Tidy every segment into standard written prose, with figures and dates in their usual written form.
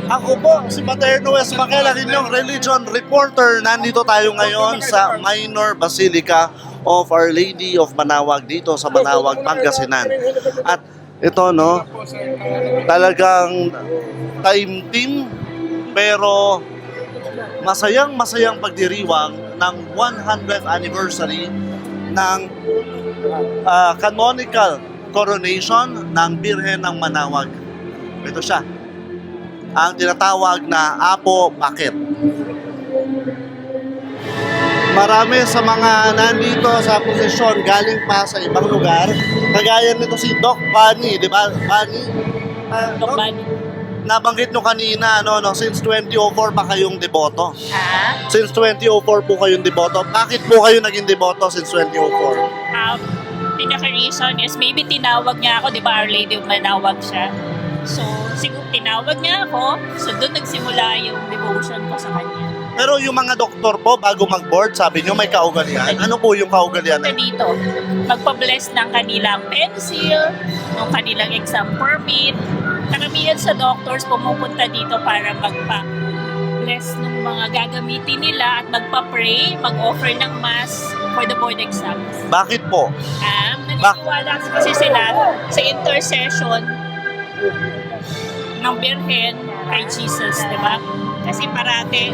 Ako po, si Paterno West Maquela, inyong religion reporter. Nandito tayo ngayon sa Minor Basilica of Our Lady of Manaoag dito sa Manaoag, Pangasinan. At ito, no, talagang taimtim pero masayang pagdiriwang ng 100th anniversary ng canonical coronation ng Birhen ng Manaoag. Ito siya, ang tinatawag na Apo Bakit. Marami sa mga nandito sa posisyon galing pa sa ibang lugar. Kagaya nito si Doc Bunny, di ba? Bunny? Doc Bunny. Nabanggit nyo kanina, since 2004 ba kayong deboto? Ah? Since 2004 po kayong deboto. Bakit po kayo naging deboto since 2004? Pinaka-reason is maybe tinawag niya ako, di ba Our Lady of Manaoag siya. So, siguro tinawag niya ako, so doon nagsimula yung devotion ko sa kanya. Pero yung mga doktor po, bago mag-board, sabi nyo may kaugalian. Ano po yung kaugalian? Punta dito, magpa-bless ng kanilang pencil, ng kanilang exam permit. Karamihan sa doctors pumupunta dito para magpa-bless ng mga gagamitin nila at magpa-pray, mag-offer ng mass for the board exams. Bakit po? Naniniwala kasi sila sa intercession ng Birhen kay Jesus, di ba? Kasi parate,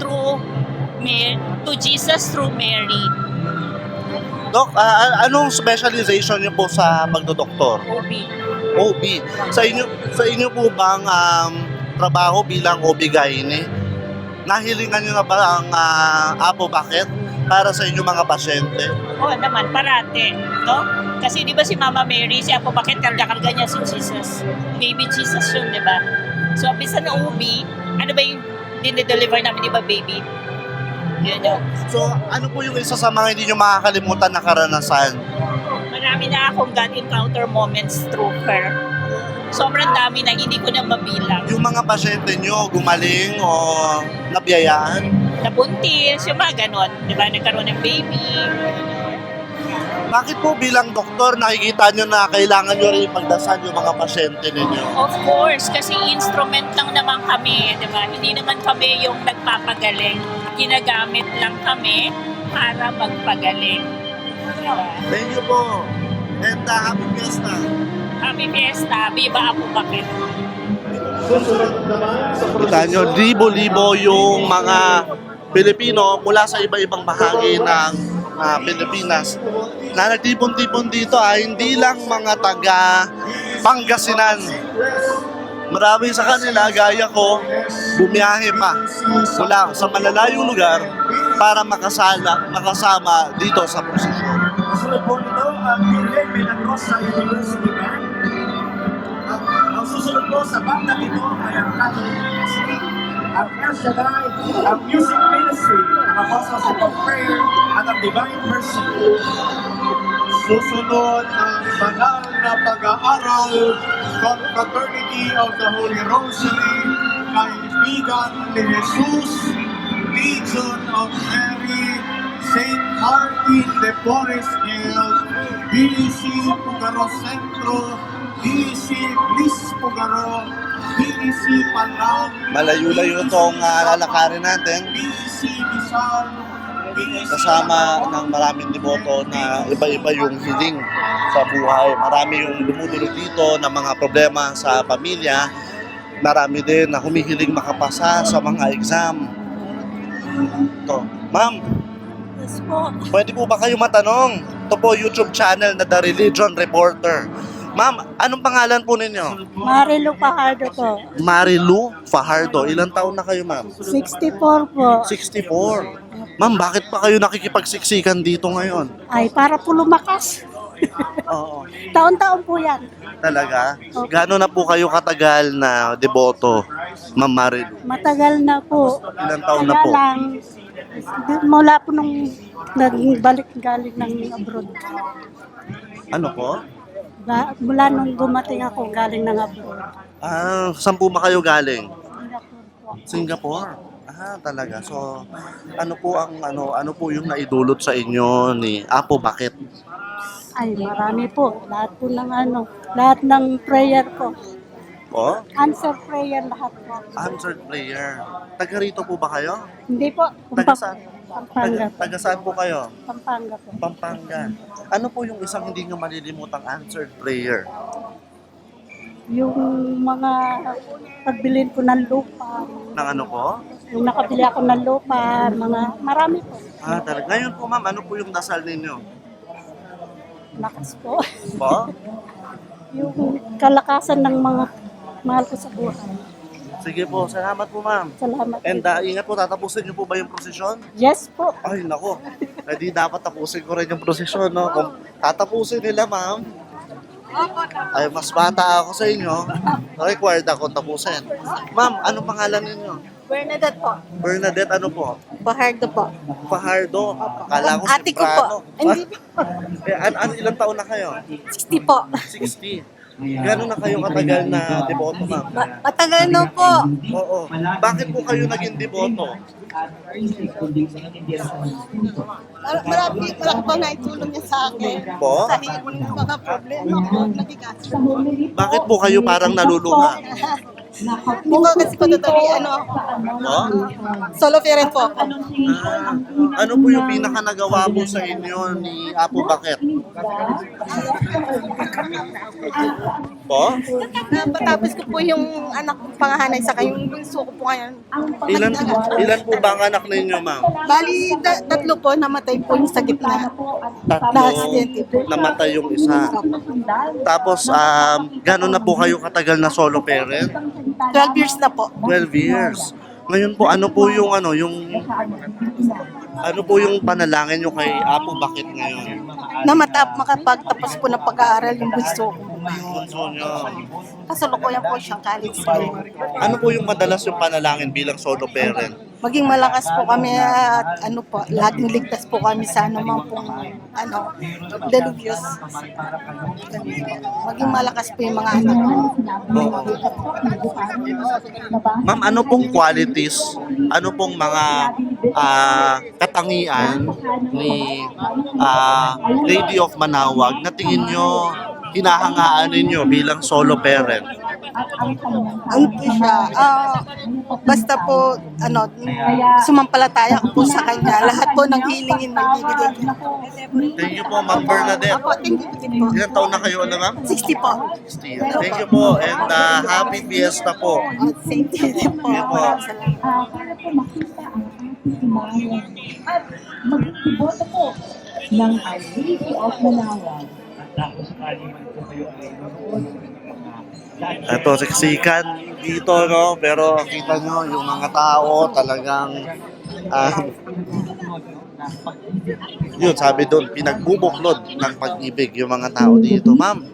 to Jesus through Mary. Dok, anong specialization niyo po sa pagdodoktor? OB. OB. Sa inyo po bang trabaho bilang OB-GYN? Nahilingan niyo na ba ang Apo Bakit para sa inyong mga pasyente? Oo naman, parate. No? Kasi di ba si Mama Mary, si Apo Bakit, karga-karga niya si Jesus. Baby Jesus yun, di ba? So, bisa na OB, ano ba yung dinideliver namin, di ba, baby? Yun yun. So, ano po yung isa sa mga hindi nyo makakalimutan na karanasan? Marami na akong God encounter moments through her. Sobrang dami na hindi ko na mabilang. Yung mga pasyente nyo gumaling o nabiyayaan? Nabuntis, yung mga ganon. Di ba? Nagkaroon ng baby. Bakit po bilang doktor nakikita nyo na kailangan nyo rin ipagdasal yung mga pasyente ninyo? Of course, kasi instrument lang naman kami, di ba? Hindi naman kami yung nagpapagaling. Ginagamit lang kami para magpagaling. Diba? Thank you po. And happy fiesta. Happy Fiesta, Viva Apo Bakit. Kita nyo, libo-libo yung mga Pilipino mula sa iba-ibang bahagi ng Pilipinas na nagtipon-tipon dito hindi lang mga taga Pangasinan. Marami sa kanila, gaya ko, bumiyahe pa mula sa malalayong lugar para makasama dito sa prosesyon. Susunod po ito, ang Birhen Milagrosa University Band. Ang susunod po sa banda ito ay ang Catholic Ministry, ang El Shaddai, ang Music Ministry, ang Apostles of Prayer, at ang Divine Mercy. Susunod ang banal na pag-aaral, Confraternity of the Holy Rosary, Kaibigan ni Jesus, Legion of Mary, Saint Martin de Porres Hill, BEC Pugaro Centro, BEC Bliss Pugaro, BEC Panang, Malayo-layo itong lalakarin natin. BEC Bizan, Kasama ng maraming deboto na iba-iba yung hiling sa buhay. Marami yung dumudulog dito ng mga problema sa pamilya. Marami din na humihiling makapasa sa mga exam. Ito. Ma'am, Yes po. pwede po ba kayo matanong? Ito po YouTube channel na The Religion Reporter. Ma'am, anong pangalan po ninyo? Marilu Pajardo po. Marilu Fajardo. Ilang taon na kayo, ma'am? 64 po. 64. Ma'am, bakit pa kayo nakikipagsiksikan dito ngayon? Ay, para po lumakas. Oo. Taon-taon po yan. Talaga? Gano'n na po kayo katagal na deboto, Ma'am Marilu? Matagal na po. Ilang taon na Kaya po? lang, mula po nung nagbalik galing ng abroad. Ano po? Mula nung dumating ako galing ng abroad. Saan po ba kayo galing? Singapore po. Singapore. Talaga. So, ano po yung naidulot sa inyo ni Apo Bakit? Ay, marami po. Lahat po ng lahat ng prayer ko. Po? Answer prayer lahat po. Answered prayer. Taga rito po ba kayo? Hindi po. Taga saan? Pampanga po. Taga saan po kayo? Pampanga po. Pampanga. Ano po yung isang hindi nyo malilimutang answered prayer? Yung mga pagbilin ko ng lupa. Ng ano po? Yung nakabili ako ng lupa. Mga marami po. Talaga. Ngayon po ma'am, ano po yung dasal ninyo? Lakas po. Po? Yung kalakasan ng mga mahal ko sa buhay. Sige po, salamat po ma'am. Salamat. And ingat po, tatapusin niyo po ba yung prosesyon? Yes po. Ay, nako. Hindi dapat tapusin ko rin yung prosesyon, no? Kung tatapusin nila, ma'am, ay mas bata ako sa inyo, required ako tapusin. Ma'am, ano pangalan ninyo? Bernadette po. Bernadette, ano po? Bahardo po. Fajardo. Kala ko Ate ko po. Soprano. Hindi Ilang taon na kayo? 60 po. 60. Gano'n na kayo katagal na deboto, ma'am? Matagal na po. Oo. Bakit po kayo naging deboto? Marami po na itulong niya sa akin. Po? Sa hirap ng mga problema ko. Nabigas. Bakit po kayo parang naluluha? Mukha kasi po totally, Po? solo parent po. Ano po yung pinaka nagawa po sa inyo ni Apo Bakit? Po? Napatapos ko po yung anak kong pangahanay sa yung bunso ko po ngayon. Ilan po ba ang anak ninyo, ma'am? Bali, tatlo po, namatay po yung sa gitna. Tatlo. Na-aksidente po. Namatay yung isa. Tapos, gano'n na po kayo katagal na solo parent? 12 years na po. 12 years. Ngayon po, ano po yung panalangin nyo kay Apo Bakit ngayon? Makapagtapos po ng pag-aaral yung bunso ko. Bunso nyo. Kasalukuyan po siyang college student. Ano po yung madalas yung panalangin bilang solo parent? Maging malakas po kami at laging ligtas po kami sa anumang pong deluvyos. Maging malakas po yung mga anak ko. Ma'am, ano pong qualities, ano pong mga katangian ni Lady of Manawag na tingin nyo hinahangaan ninyo bilang solo parent? Ano po siya, basta po, sumampalataya ko po sa kanya. Lahat po ng hilingin na ibibigay ko. Thank you po, Ma'am Bernadette. Apo, thank you din po. Ilang taon na kayo, ma'am? 60 po. Thank you po, and happy fiesta po. Thank you din po. Thank you po. Maraming salamat. Para po makita ang ating simayan at mag-iboto po ng Lady of Manawag. Ito, siksikan dito, no? Pero kita nyo, yung mga tao talagang yun, sabi doon, pinagbubuklod ng pag-ibig yung mga tao dito. Ma'am,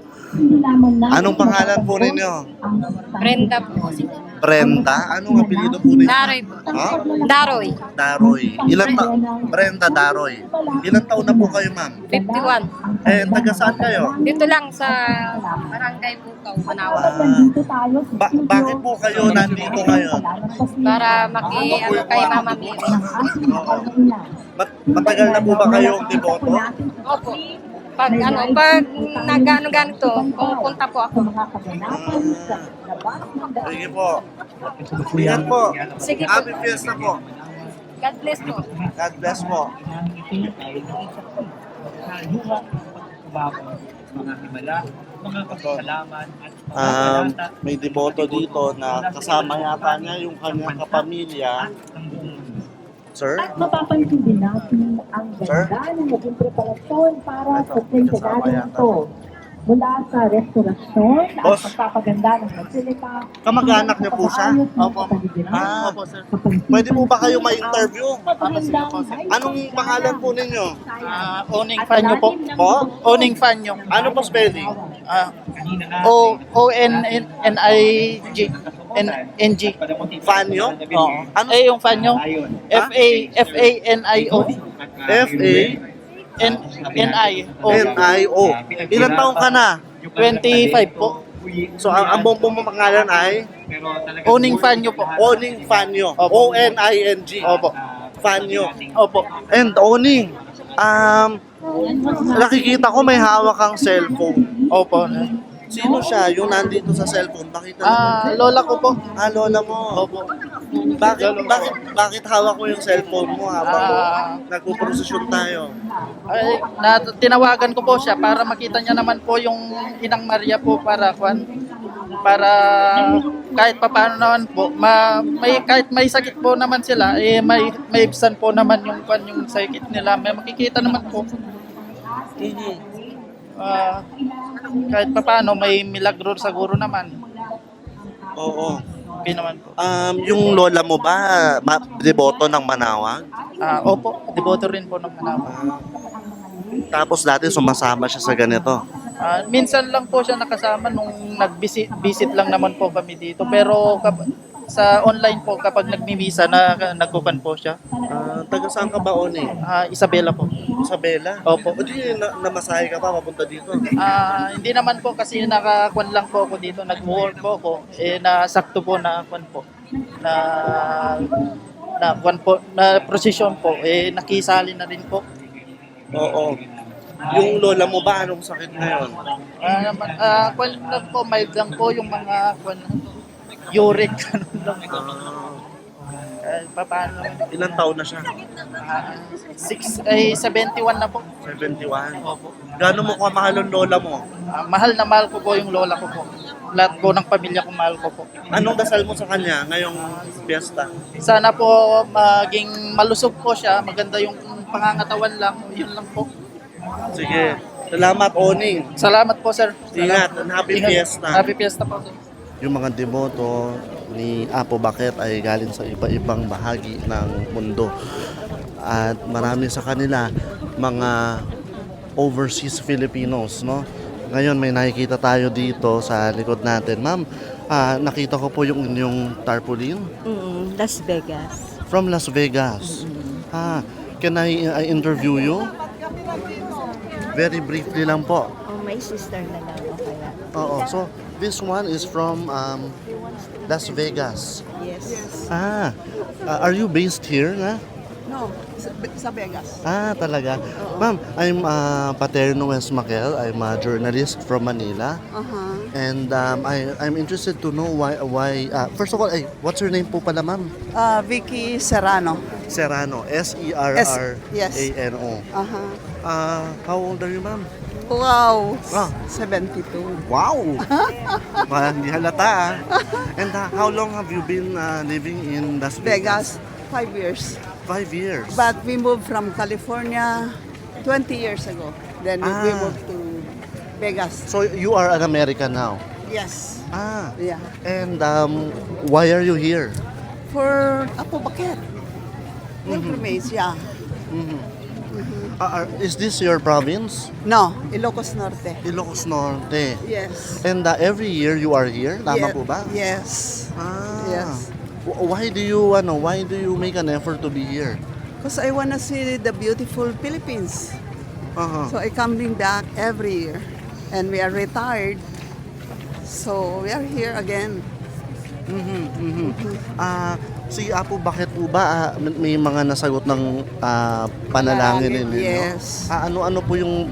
anong pangalan po ninyo? Brenda po. Brenda? Anong apelido po ninyo? Daroy po. Ha? Daroy. Daroy. Brenda Daroy. Ilang taon na po kayo, ma'am? 51. Taga saan kayo? Dito lang sa Barangay Bukaw, Manawa. Bakit po kayo nandito ngayon? Para kay Mama Mary. Matagal na po ba kayong deboto? Opo. Pag nag-ganito, pumupunta po ako. Sige po. Ingat po. Sige po. Happy fiesta po. God bless po. God bless po. mga himala, mga pasalamat at May deboto dito na kasama yata niya yung kanyang kapamilya. ng buong mundo. Sir? At mapapansin din natin ang Sir? ganda ng naging preparasyon para sa kasama pagkagano yata. ito. Mula sa restorasyon at Boss? pagpapaganda ng basilika. Kamag-anak niyo po siya? Opo. Opo, sir. Pwede po ba kayo ma-interview? Anong pangalan po ninyo? Owning fan nyo po. Po? Owning fan nyo. Ano po spelling? O-N-N-I-G. N-N-G. Fanyo? Oo. Ano? Eh, yung fan nyo? F-A-F-A-N-I-O. F-A-N-I-O. N-N-I-O. Ilan taong ka na? 25 po. So, ang buong mong pangalan ay? Owning fan nyo po. Owning Fanyo. Opo. O-N-I-N-G. Opo. Fanyo. Opo. And Owning, nakikita ko may hawak kang cellphone. Opo. Sino siya? Yung nandito sa cellphone, bakit naman? Lola ko po. Lola mo. Opo. Bakit hawak mo yung cellphone mo habang nagpo-prosesyon tayo? Ay, tinawagan ko po siya para makita niya naman po yung Inang Maria po para kahit papaano naman po kahit may sakit po naman sila may ibsan po naman yung sakit nila, may makikita naman po. Kahit papaano may milagro siguro naman. Oo. Okay naman po. Yung lola mo ba, deboto ng Manawag? Opo, deboto rin po ng Manawag. Tapos dati sumasama siya sa ganito. Minsan lang po siya nakasama nung visit lang naman po kami dito. Pero sa online po kapag nagmimisa nagkukan po siya. Taga saan ka ba, Oni? Isabela po. Isabela? Opo. O di namasahe ka pa papunta dito? Hindi naman po kasi nakakuan lang po ako dito. Nag-work po ako. Nasakto po na kuan po. Na kuan po, na prosesyon po. Nakisali na rin po. Oo. Yung lola mo ba, anong sakit ngayon? Kuan lang po, mild lang po yung mga kuan uric. Paano? Ilang taon na siya? 71 na po. 71? Opo. Gano'n mo kamahal ang lola mo? Mahal na mahal ko po yung lola ko po. Lahat po ng pamilya ko mahal ko po. Anong dasal mo sa kanya ngayong piyesta? Sana po maging malusog po siya, maganda yung pangangatawan lang, yun lang po. Sige. Salamat, Oni. Salamat po, sir. Ingat. Happy Fiesta. Happy Fiesta po, sir. Yung mga deboto ni Apo Bakit ay galing sa iba-ibang bahagi ng mundo. At marami sa kanila mga overseas Filipinos, no? Ngayon may nakikita tayo dito sa likod natin. Ma'am, nakita ko po yung inyong tarpaulin. Las Vegas. From Las Vegas. Can I interview you? Very briefly lang po. My sister na lang. Okay. Oo. So, this one is from Las Vegas. Yes. Are you based here na? No, sa Vegas. Talaga. Ma'am, I'm Paterno Wes Maquel. I'm a journalist from Manila. And I'm interested to know why first of all, what's your name po pala, ma'am? Vicky Serrano. Serrano. Serrano. Yes. How old are you, ma'am? Wow. 72. Wow! Hindi halata. And how long have you been living in Las Vegas? 5 years. 5 years. But we moved from California 20 years ago. Then we moved to Vegas. So you are an American now? Yes. Yeah. And why are you here? For Apo Bakit. Pilgrimage, yeah. Is this your province? No, Ilocos Norte. Ilocos Norte. Yes. And every year you are here? Tama po ba? Yes. Yes. Why do you make an effort to be here? Because I want to see the beautiful Philippines. So I coming back every year. And we are retired. So we are here again. Si Apo, bakit po ba may mga nasagot ng panalangin ninyo? Yes. Ano po yung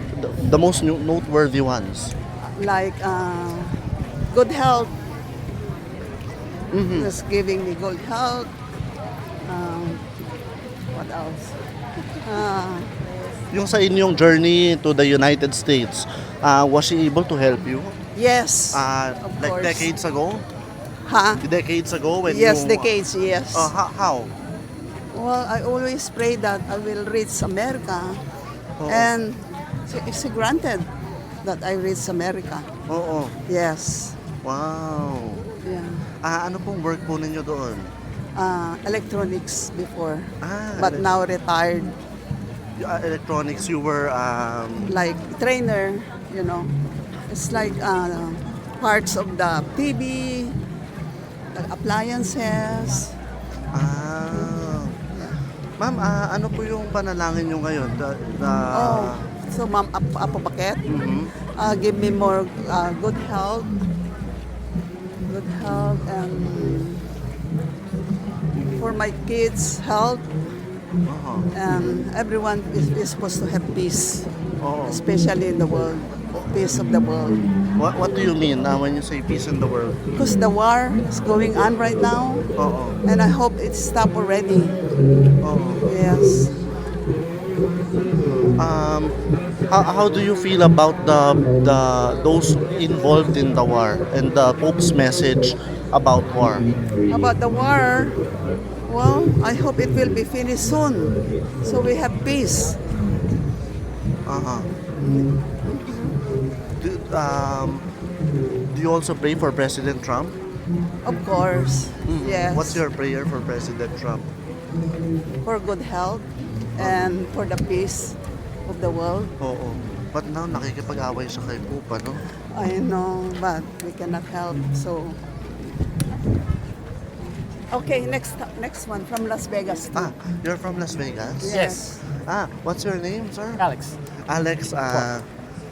the most noteworthy ones? Like good health. Just giving me good health. What else? Yung sa inyong journey to the United States, was she able to help you? Yes. Like course. decades ago? Decades ago when Yes, you... decades, yes. How? Well, I always pray that I will reach America. And it's granted that I reach America. Oo. Yes. Wow. Yeah. Ano pong work po ninyo doon? Electronics before. But now retired. Electronics, you were... Like trainer, you know. It's like parts of the TV, appliances. Ma'am, ano po yung panalangin nyo ngayon? So Ma'am Apo Bakit, give me more good health. Good health and for my kids' health. And everyone is supposed to have peace, especially in the world. peace of the world. What do you mean when you say peace in the world? Because the war is going on right now, Oo. and I hope it stop already. Oo. Yes. How do you feel about the those involved in the war and the Pope's message about war? About the war, well, I hope it will be finished soon, so we have peace. Uh-huh. Do you also pray for President Trump? Of course, yes. What's your prayer for President Trump? For good health and for the peace of the world. Oo. But now, nakikipag-away siya kay Pope, ano? I know, but we cannot help. So, okay, next one from Las Vegas. You're from Las Vegas? Yes. What's your name, sir? Alex. Alex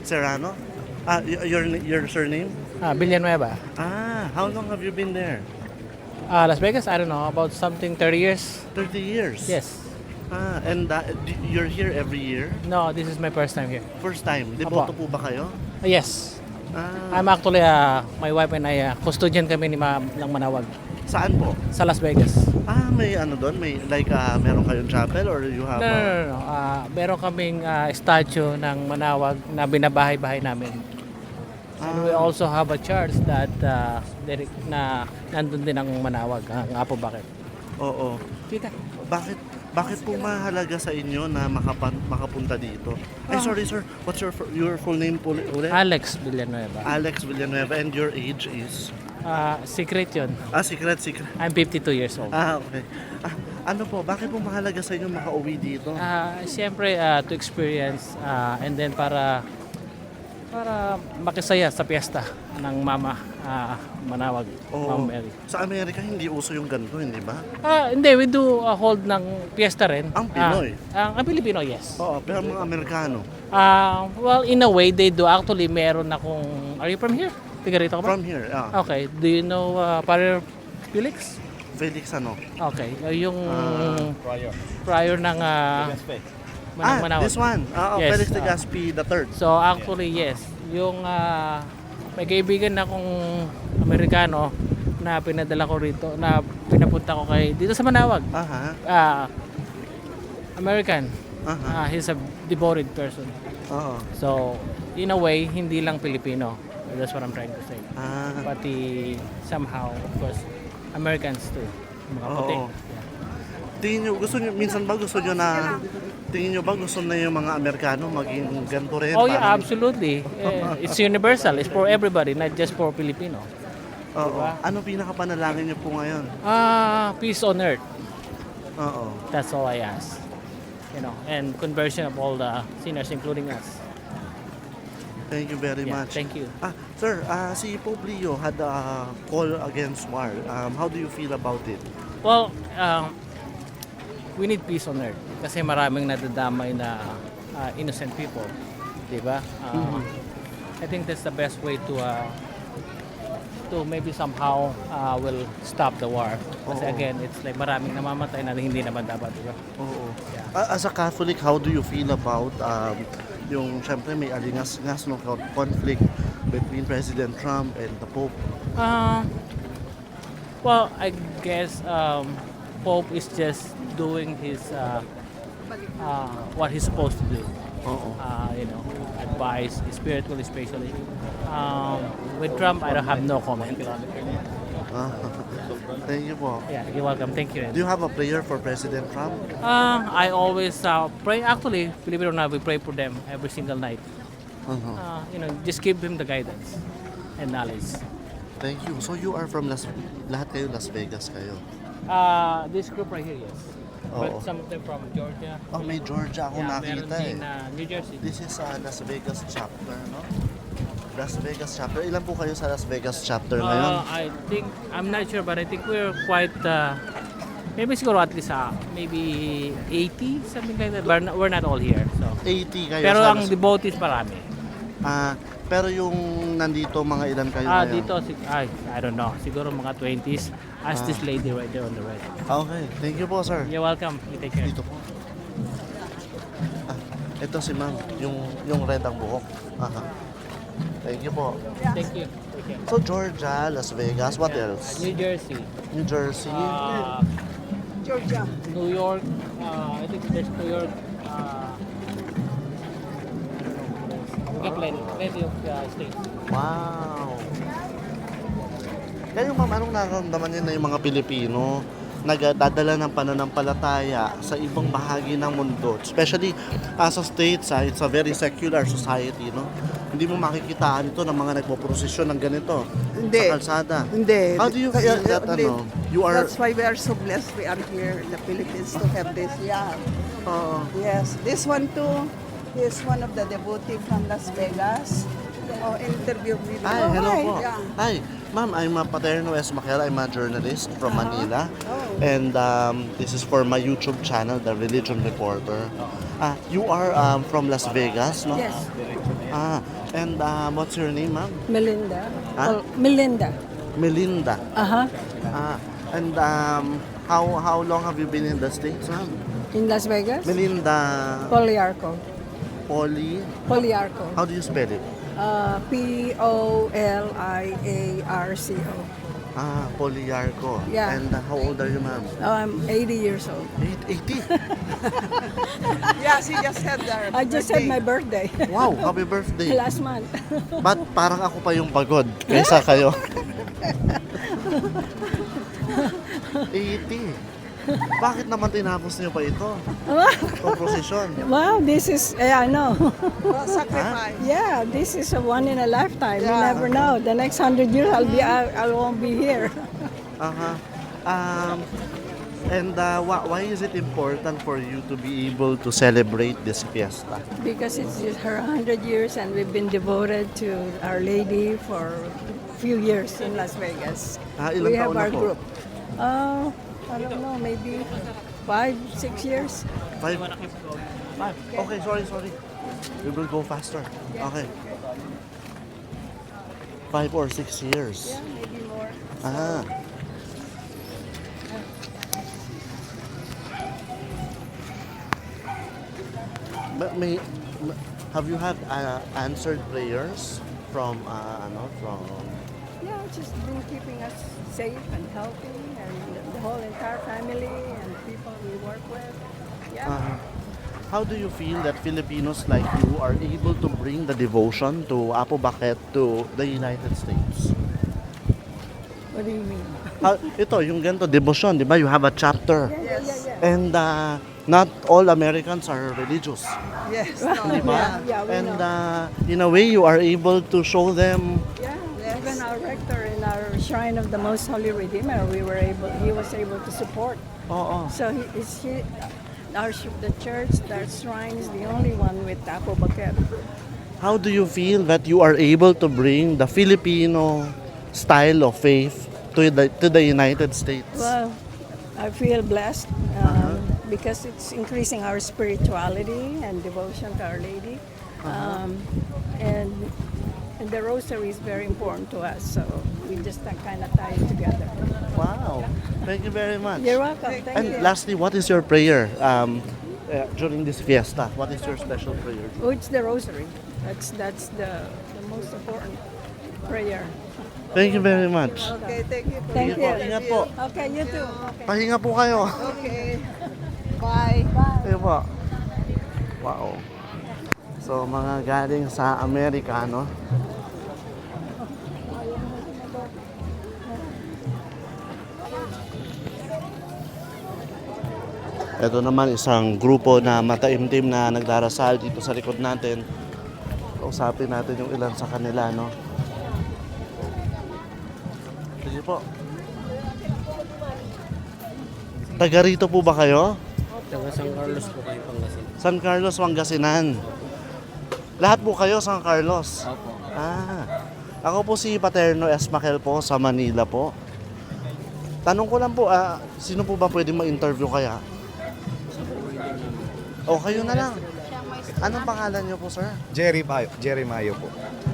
Serrano? Your surname? Villanueva. How long have you been there? Las Vegas, I don't know, about something 30 years. 30 years? Yes. And you're here every year? No, this is my first time here. First time? Deboto po ba kayo? Yes. I'm actually, my wife and I, custodian kami ni Ma'am ng Manawag Saan po? sa Las Vegas. May ano doon? May like, meron kayong chapel or you have No. Meron kaming statue ng Manawag na binabahay-bahay namin. And we also have a church that na nandun din ang Manawag, ang Apo Bakit. Oo. Kita. Bakit po mahalaga sa inyo na makapunta dito? Ay, sorry sir. What's your full name po ulit? Alex Villanueva. Alex Villanueva. And your age is? Secret yun. Secret. I'm 52 years old. Okay. Ano po, bakit po mahalaga sa inyo makauwi dito? Siyempre, to experience and then para makisaya sa piyesta ng Mama Manawag, Ma'am Mary. Sa Amerika, hindi uso yung ganito, hindi ba? Hindi, we do hold ng piyesta rin. Ang Pinoy? Ang Pilipino, yes. Oo, pero mga Amerikano. Well, in a way, they do. Actually, meron akong... Are you from here? Tiga rito ka ba? From here, yeah. Okay. Do you know Father Felix? Felix ano? Okay. Yung prior ng Manawag. This one. Yes, Felix Legazpi III. So actually yes, yung may kaibigan akong Amerikano na pinadala ko rito, na pinapunta ko dito sa Manawag. American. He's a devoted person. So in a way, hindi lang Pilipino. That's what I'm trying to say. Pati somehow, of course, Americans too. Mga puti. Tingin nyo, minsan ba gusto nyo na, tingin nyo ba gusto na yung mga Amerikano maging ganito rin? Oh yeah, absolutely. It's universal. It's for everybody, not just for Filipino. Diba? Ano pinakapanalangin nyo po ngayon? Peace on earth. Oo. That's all I ask. And conversion of all the sinners, including us. Thank you very much. Thank you. Sir, si Pope Leo had a call against war. How do you feel about it? Well, we need peace on earth kasi maraming nadadamay na innocent people, di ba? I think that's the best way to maybe somehow will stop the war. Kasi again, it's like maraming namamatay na hindi naman dapat, di ba? Oo. As a Catholic, how do you feel about yung syempre may alingas-ngas ng conflict between President Trump and the Pope? Well, I guess Pope is just doing his what he's supposed to do. Advise spiritually, especially. With Trump, I don't have no comment. Thank you po. Yeah, you're welcome. Thank you. Do you have a prayer for President Trump? I always pray. Actually, believe it or not, we pray for them every single night. Just give him the guidance and knowledge. Thank you. So you are from lahat kayo Las Vegas kayo? This group right here, yes. But some of them from Georgia. May Georgia ako nakita meron din New Jersey. This is Las Vegas chapter, no? Las Vegas chapter. Ilan po kayo sa Las Vegas chapter ngayon? I think, I'm not sure, but I think we're quite, maybe siguro at least maybe 80, something like that. But we're not all here. So. 80 kayo Pero sa ang devotees marami. Pero yung nandito, mga ilan kayo ngayon? Dito, I don't know. Siguro mga 20s. As this lady right there on the right. Okay. Thank you po, sir. You're welcome. You take care. Dito po. Ito si ma'am. Yung red ang buhok. Thank you po. Thank you. So Georgia, Las Vegas, what else? New Jersey, New Jersey. Georgia. New York. I think there's New York. Okay, plenty of states. Wow. Kayo ma'am, anong nararamdaman niyo na yung mga Pilipino nagdadala ng pananampalataya sa ibang bahagi ng mundo? Especially sa States, it's a very secular society, no? Hindi mo makikitaan ito ng mga nagpo-prosesyon ng ganito Hindi. sa kalsada. Hindi. How do you feel that, Hindi. you are... That's why we are so blessed we are here in the Philippines to have this. Yeah. Oo. Yes. This one too is one of the devotee from Las Vegas. Oh, interview me. Hi, hello po. Yeah. Hi, ma'am, I'm Paterno S. Maquel. I'm a journalist from Manila. Oh. And this is for my YouTube channel, The Religion Reporter. You are from Las Vegas, no? Yes. And what's your name, ma'am? Melinda. Huh? Melinda. Melinda. Uh-huh. And how long have you been in the States, ma'am? In Las Vegas? Melinda Poliarco. Poliarco. How do you spell it? Poliarco. Poliarco. Yeah. And how old are you, ma'am? I'm 80 years old. 80. Yeah, she just had their I just had my birthday Wow, happy birthday. last month. Ba't parang ako pa yung pagod kaysa kayo? 80. Bakit naman tinapos niyo pa ito? Itong prosesyon. Wow, this is, I know. sacrifice. Yeah, this is a one in a lifetime. You Yeah. never know. The next 100 years, I won't be here. And why is it important for you to be able to celebrate this fiesta? Because it's just her 100 years and we've been devoted to Our Lady for a few years in Las Vegas. Ilang We have taon na our po? group. I don't know, maybe 5, 6 years. 5? Okay, sorry. We will go faster. Okay. 5 or 6 years. Yeah, maybe more. But have you had answered prayers from Yeah, just been keeping us safe and healthy, and the whole entire family and people we work with. Yeah. How do you feel that Filipinos like you are able to bring the devotion to Apo Baquet to the United States? What do you mean? Ito, yung ganito, devotion, di ba? You have a chapter. Yeah. And not all Americans are religious. Yes. Di ba? Yeah, we And know. in a way, you are able to show them. Yeah, even our rector in our Shrine of the Most Holy Redeemer, he was able to support. Oo. So the church, that shrine is the only one with Apo Baquet. How do you feel that you are able to bring the Filipino style of faith to the United States? Well, I feel blessed because it's increasing our spirituality and devotion to Our Lady. And the rosary is very important to us, so we just kind of tie it together. Wow. Thank you very much. You're welcome. Thank And you. lastly, what is your prayer during this fiesta? What is your special prayer? Oh, it's the rosary. That's the most important prayer. Thank you very much. Okay, thank you. Thank Sige po, you. ingat po. Okay, you too. Okay. Pahinga po kayo. Okay. Bye. Ayun po. Wow. So, mga galing sa Amerika, no? Ito naman isang grupo na mataimtim na nagdarasal dito sa likod natin. Kausapin natin yung ilan sa kanila, no? Sige po. Taga rito po ba kayo? Taga San Carlos po kayo, Pangasinan. San Carlos, Pangasinan. Lahat po kayo San Carlos? Opo. Ako po si Paterno S. Maquel po sa Manila po. Tanong ko lang po, sino po ba pwede ma-interview kaya? O kayo na lang. Anong pangalan niyo po, sir? Jeremiah po.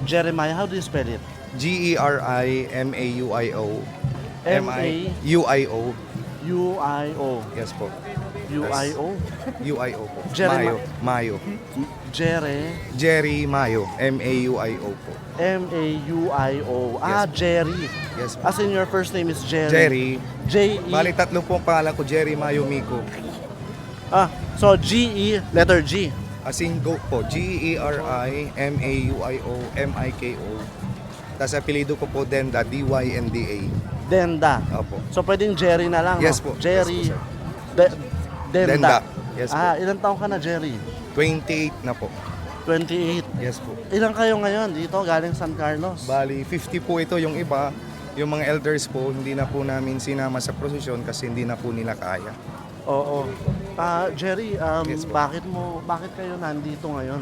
Jeremiah, how do you spell it? Gerimauio. M-A-U-I-O. UIO. Yes po. UIO? UIO po. Mayo. Mayo. Jerry Mayo. M-A-U-I-O po. M-A-U-I-O. Ah, Jerry. Yes po. As in your first name is Jerry. Jerry. J-E. Bali, tatlo po ang pangalan ko. Jerry Mayo Miko. So G-E, letter G. As in go po. G-E-R-I-M-A-U-I-O M-I-K-O. Tapos apelido ko po Denda. D-Y-N-D-A. Denda. Opo. So pwedeng Jerry na lang, Yes no? po. Jerry. Yes po, Denda. Denda. Yes po. Ilang taong ka na, Jerry? 28 na po. 28. Yes po. Ilang kayo ngayon dito, galing San Carlos? Bali, 50 po ito. Yung iba, yung mga elders po, hindi na po namin sinama sa prosesyon kasi hindi na po nila kaya. Oo. Jerry, Yes po. bakit kayo nandito ngayon?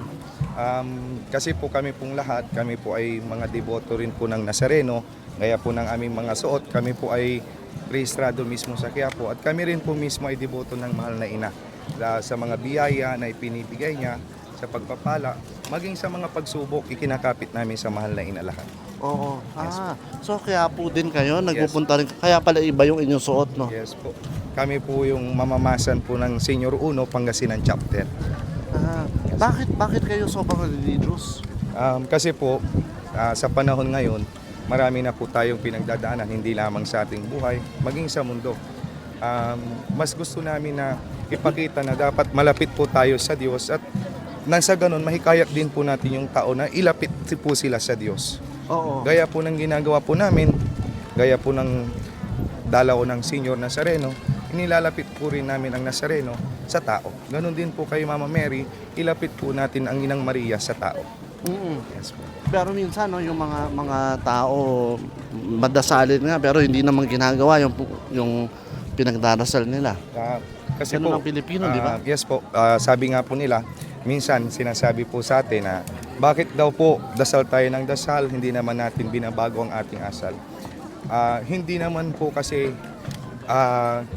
Kasi po kami pong lahat, kami po ay mga deboto rin po ng Nazareno, gaya po ng aming mga suot, kami po ay rehistrado mismo sa Quiapo at kami rin po mismo ay deboto ng mahal na ina sa mga biyaya na ipinibigay niya sa pagpapala, maging sa mga pagsubok, ikinakapit namin sa mahal na ina lahat. Oo. Yes So kaya po din kayo, nagpupunta rin, kaya pala iba yung inyong suot, no? Yes po. Kami po yung mamamasan po ng Senior Uno, Pangasinan Chapter. Bakit kayo sobrang religious? Kasi po, sa panahon ngayon, marami na po tayong pinagdadaanan, hindi lamang sa ating buhay, maging sa mundo. Mas gusto namin na ipakita na dapat malapit po tayo sa Diyos at nang sa ganun, mahikayat din po natin yung tao na ilapit po sila sa Diyos. Oo. Gaya po ng ginagawa po namin, gaya po ng dalaw ng Senior Nazareno, inilalapit po rin namin ang Nazareno sa tao. Ganon din po kay Mama Mary, ilapit po natin ang Inang Maria sa tao. Yes po. Pero minsan, no, yung mga tao, madasalin nga, pero hindi naman ginagawa yung pinagdarasal nila. Kasi Ganun po, ang Pilipino, di ba? Yes po, sabi nga po nila, minsan sinasabi po sa atin na bakit daw po dasal tayo ng dasal, hindi naman natin binabago ang ating asal. Hindi naman po kasi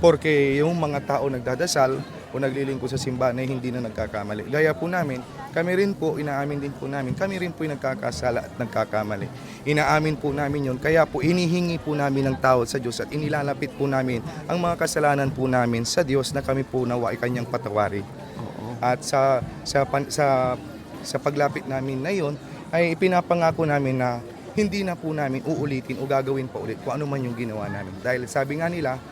porke yung mga tao nagdadasal o naglilingkod sa simbahan ay hindi na nagkakamali. Gaya po namin, kami rin po, inaamin din po namin, kami rin po yung nagkakasala at nagkakamali. Inaamin po namin yun, kaya po inihingi po namin ng tawad sa Diyos at inilalapit po namin ang mga kasalanan po namin sa Diyos na kami po nawa ay kanyang patawari. At sa paglapit namin na yun, ay ipinapangako namin na hindi na po namin uulitin o gagawin pa ulit kung ano man yung ginawa namin. Dahil sabi nga nila,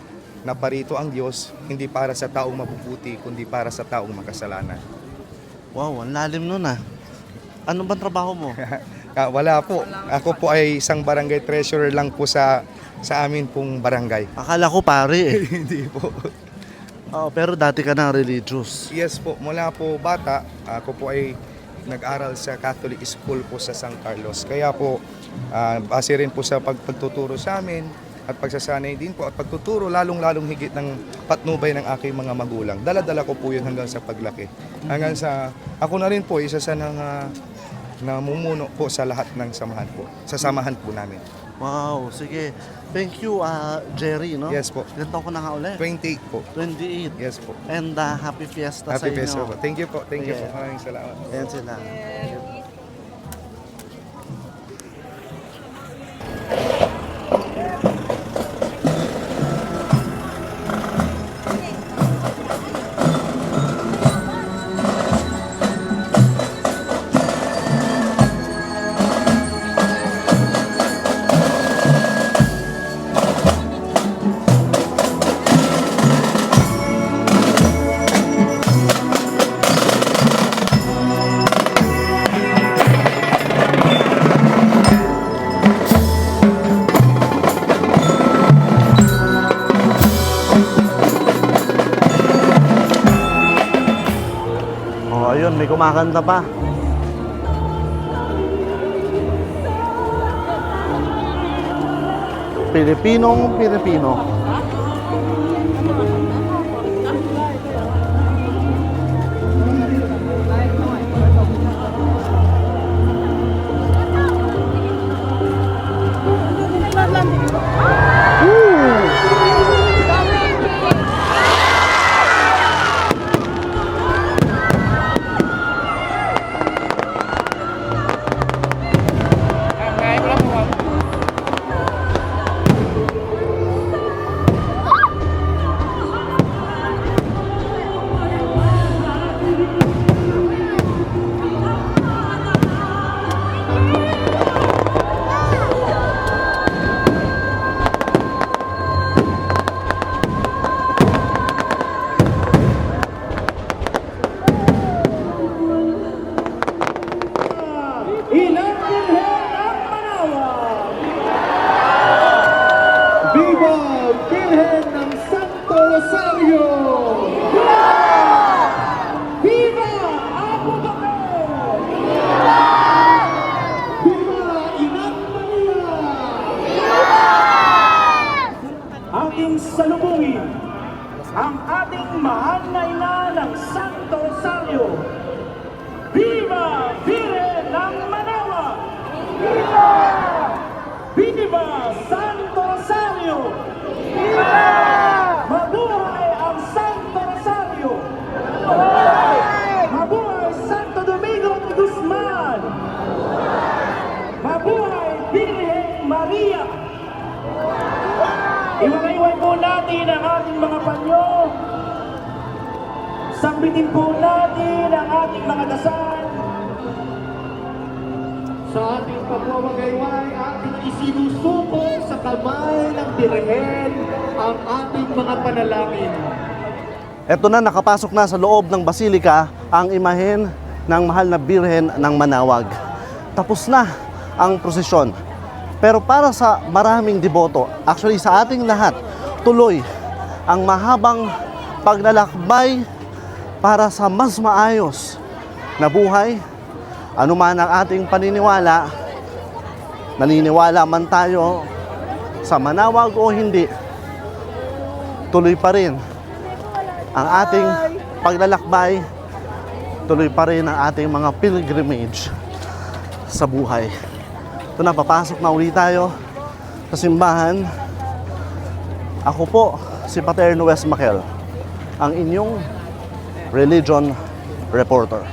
na parito ang Diyos, hindi para sa taong mabubuti, kundi para sa taong makasalanan. Wow, ang lalim nun ah. Ano bang trabaho mo? Wala po. Ako po ay isang barangay treasurer lang po sa amin pong barangay. Akala ko pare eh. Hindi po. Pero dati ka na religious. Yes po, mula po bata, ako po ay nag-aral sa Catholic School po sa San Carlos. Kaya po, base rin po sa pagtuturo sa amin at pagsasanay din po at pagtuturo, lalong-lalong higit ng patnubay ng aking mga magulang. Dala-dala ko po yun hanggang sa paglaki. Hanggang sa, ako na rin po, isa sa namumuno po sa lahat ng samahan po, sa samahan po namin. Wow, sige. Thank you, Jerry, no? Yes po. Ilan taon ko na nga ulit? 28 po. 28. Yes po. And happy fiesta sa Happy inyo. Fiesta po. Thank you po. Thank you Yeah. po. Maraming salamat. Ayan sila. Ayun, may kumakanta pa. Pilipinong Pilipino. Viva Virgen ng Santo Rosario! Viva Abu Bakar! Viva Inang Maria! Ating salubungin ang ating mahal na ina ng Santo Rosario. Viva Virgen ng Manaoag! Viva! Viva Santo Rosario! Viva! Mabuhay ang Santo Rosario! Mabuhay! Mabuhay Santo Domingo de Guzman! Mabuhay Virgen Maria! Iwagay-iway po natin ang ating mga panyo. Sambitin po natin ang ating mga dasal. Sa ating pagwawagayway, ating isinusuko sa kamay ng Birhen ang ating mga panalangin. Ito na, nakapasok na sa loob ng Basilika ang imahen ng mahal na Birhen ng Manaoag. Tapos na ang prosesyon. Pero para sa maraming deboto, actually sa ating lahat, tuloy ang mahabang paglalakbay para sa mas maayos na buhay. Ano man ang ating paniniwala, naniniwala man tayo sa Manaoag o hindi, tuloy pa rin ang ating paglalakbay, tuloy pa rin ang ating mga pilgrimage sa buhay. Ito na, papasok na ulit tayo sa simbahan. Ako po, si Paterno Wes Maquel, ang inyong religion reporter.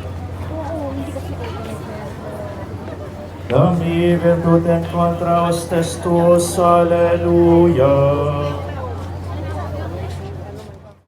Dami virtutem contra hostes tuos, Alleluia.